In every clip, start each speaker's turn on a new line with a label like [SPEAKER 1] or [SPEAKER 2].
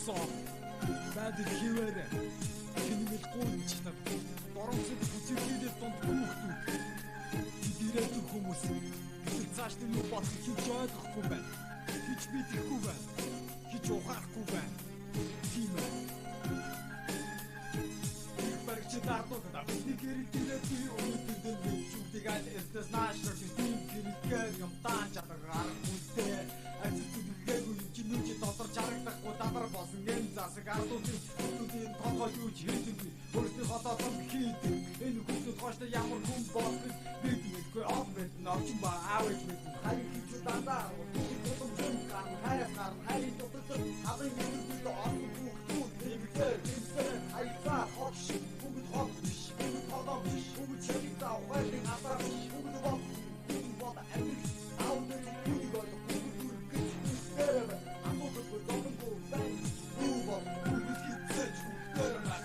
[SPEAKER 1] өнгөрсөн. Байдаг хിവэрэ хинмэл гончдаг. Доромсод хүчирхийлэл донд хүүхдүүд. Ирээдүйн хүмүүс бид цааш нь юу болсон хийж ойлгохгүй байна. Хийж мэдэхгүй байна. Хийж ухаарахгүй байна. Тийм ээ. Баригч дартууд бидний гэрэлтээ би өнөөдөр мэдчүүдэг аль эстес наашрах тийм гэрэлтээр юм таан чадгаар үстэй. Ажил юм чинүүч дотор жаргадахгүй дадар болсон юм засаг ардуудын хүмүүсийн тоогоо юу ч хийдэг. Өөрсдөө хотоодон хийдэг. Энэ хүмүүс хооштой ямар хүн болох бид мэдгүй авбет навчин ба аавч мэд хайр хийж дандаа тутам зэн гар хайр дотор хавын мэдүүлэлт олон хүмүүс нэмэлт хайфа хош бүгд хот биш бүгд хот биш бүгд чиг даа хайр хатар биш бүгд бод амир аудэр бүгд гол бүгд гэж нэрэ амууд бүгд байн бүгд бүгд гэж нэрэ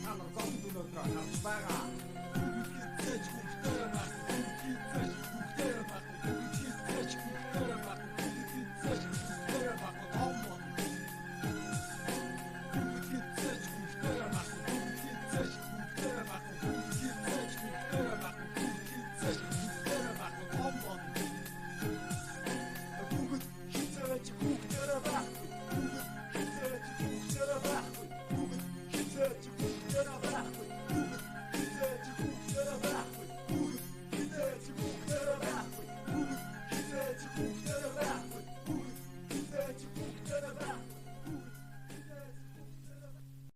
[SPEAKER 2] Танар зовлон өнөөдөр харж байгаа.